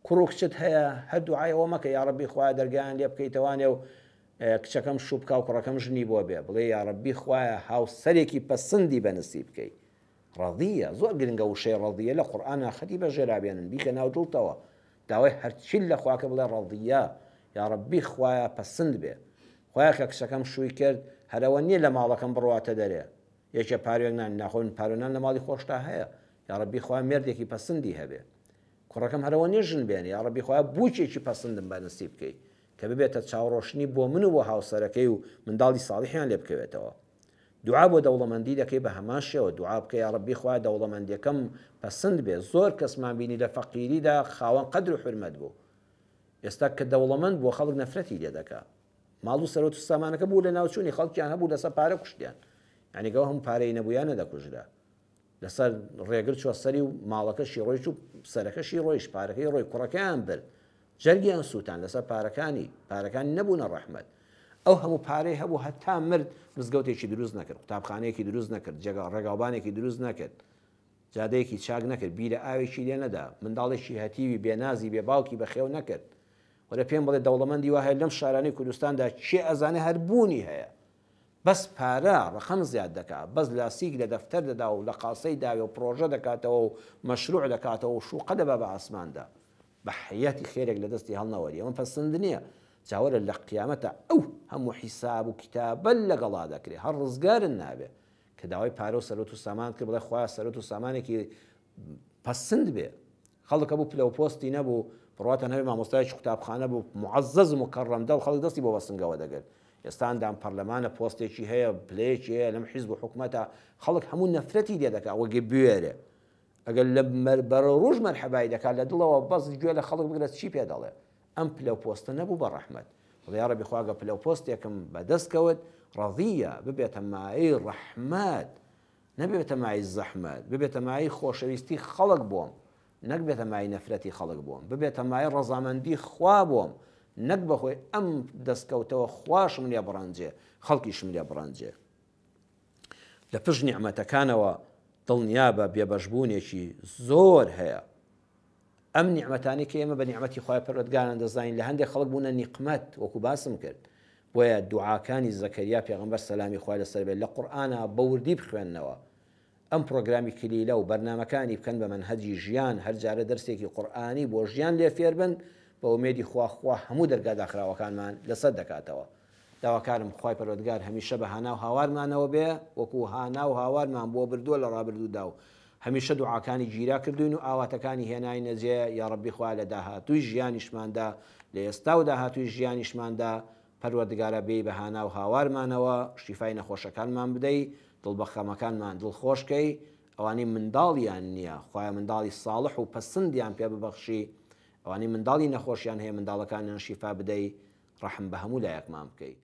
کوڕ و کچت هەیە هەر دوعایەوە مەکە یا ڕەبی خوایە دەرگایان لێ بکەیتەوانێ و کچەکەم شوو بکە و کوڕەکەم ژنی بۆ بێ بڵێ یا ڕەبی خوایە هاوسەرێکی پەسەندی بەنسیب بکەی. ڕەضیە زۆر گرنگە وشەی ڕەضیە لە قورئانە خەتی بەژێرابێنن بیکە ناو دڵتەوە داوای هەرچی لە خواکە بڵێ ڕەضیە یا ڕەبی خوایە پەسەند بێ. خوایە کە کچەکەم شووی کرد هەرەوە نییە لە ماڵەکەم بڕواتە دەرێ یەکێ پارێک نان ناخۆن پارۆنان لە ماڵی خۆشتا هەیە یا ڕەبی خوای مێردێکی پەسەندی هەبێ. کوڕەکەم هەرەوە نییە ژن بێنێ یا ڕەبی خوایە بووکێکی پەسەندم بەنسیب بکەی کە ببێتە چاوڕۆشنی بۆ من و بۆ هاوسەرەکەی و منداڵی ساڵحیان لێ بکەوێتەوە. دوعا بۆ دەوڵەمەندی دەکەی بە هەمان شێوە دوعا بکە یا ڕەبی خوایە دەوڵەمەندیەکەم پەسەند بێ. زۆر کەسمان بینی لە فەقیریدا خاوەن قەدر و حورمەت بوو، ئێستا کە دەوڵەمەند بۆ خەڵک نەفرەتی لێ دەکا. ماڵ و سەرۆت و سامانەکە بوو لە ناوچوونی خەڵکیان هەبوو لەسەر پارە کوشتیان، یعنی گەوە هەموو پارەی نەبوویان نەدەکوژرا لەسەر ڕێگر چوە سەری و ماڵەکەشی ڕۆیش و سەرەکەشی ڕۆیش پارەکەی ڕۆی کوڕەکەیان برد جەرگیان سووتان لەسەر پارەکانی نەبوونە ڕەحمەت. ئەو هەموو پارەی هەبوو هەتا مرد مزگەوتێکی دروست نەکرد، قوتابخانەیەکی دروست نەکرد، ڕێگاوبانێکی دروست نەکرد، جادەیەکی چاک نەکرد، بیرە ئاوێکی لێ نەدا، منداڵێکی هەتیوی بێنازی بێ باوکی بەخێو نەکرد. وەرە پێم بڵێ دەوڵەمەندی وایە لەم شارانەی کوردستاندا چێ ئەزانێ هەربوونی هەیە بەس پارە ڕەخەم زیاد دەکات، بەس لاسیک لە دەفتەر دەدا و لە قاسەی داوێ و پرۆژە دەکاتەوە و مەشروع دەکاتەوە و شوقە دەبا بە ئاسماندا بە حەیەتی خێرێک لە دەستی هەڵنەوەری. ئەمە پەسەند نییە. چاوەرە لە قیامەتە ئەو هەموو حیساب و کتابە لەگەڵا دەکرێت هەر ڕزگارن نابێ کە داوای پارە و سەرۆت و سامان کرد بڵێ خوایە سەرۆت و سامانێکی پەسەند بێ. خەڵک هەبوو پلە و پۆستی نەبوو بڕاتەن هەوی مامۆستایەکی قوتابخانە بوو معەزەز و مکەڕەمدە و خەڵک دەستی بۆ بەسنگەوە دەگرت. ئێستا ئەندام پەرلەمانە پۆستێکی هەیە پلەیەکی هەیە لەم حیزب و حکومەتە خەڵک هەموو نەفرەتی لێ دەکات وەگە بوێرێ ئەگەر لە بەرە ڕۆژ مەرحەبای دەکات لە دڵەوە بەس گوێ لە خەڵک بگرێت چی پێ دەڵێ. ئەم پلە و پۆستە نەبوو بە ڕەحمەت بڵێ یا ڕەبی خوا گە پلە و پۆستێکم بەدەستکەوت ڕەضیە ببێتە مایەی ڕەحمەت نەبێتە مای زەحمەت، ببێتە مای خۆشەویستی خەڵک بۆم نەک بێتە مای نەفرەتی خەڵک بۆم، ببێتە مای ڕەزامەندی خوا بۆم نەک بەخۆی ئەم دەستکەوتەوە خواشم لێ بڕەنجێ خەڵکیشم لێ بڕەنجێ. لە پشت نیعمەتەکانەوە دڵنیا بە بێبەشبوونێکی زۆر هەیە. ئەم نیعمەتانی کە ئێمە بە نیعمەتی خوای پەروەردگاران دەزانین لە هەندێک خەڵک بوونە نیقمەت وەکو باسم کرد. بۆیە دوعاکانی زەکەریا پێغەمبەر سەلامی خوای لەسەر بێت لە قورئانە بە وردی بخوێننەوە. ئەم پرۆگرامی کلیلە و بەرنامەکانی بکەن بە مەنهەجی ژیان هەر جارە دەرسێکی قورئانی بۆ ژیان لێ فێر بن بە ئومێدی خوا هەموو دەرگا داخراوەکانمان لەسەر دەکاتەوە. داواکارم خوای پەروەردگار هەمیشە بە هانا و هاوارمانەوە بێ وەکو هانا و هاوارمان بۆ بردووە لە ڕابردوودا و هەمیشە دوعاکانی گیرا کردوین و ئاواتەکانی هێنای نەجێ یا ڕەبی خوا لە داهاتووی ژیانیشماندا لە ئێستا و داهاتووی ژیانیشماندا پەروەردگارە بێی بە هانا و هاوارمانەوە شیفای نەخۆشەکانمان بدەی دڵبەخەمەکانمان دڵخۆشکەی ئەوانەی منداڵیان نییە خوایە منداڵی ساڵح و پەسەندیان پێ ببەخشی ئەوانەی منداڵی نەخۆشیان هەیە منداڵەکانیان شیفا بدەی ڕەحم بە هەموو لایەکمان بکەی.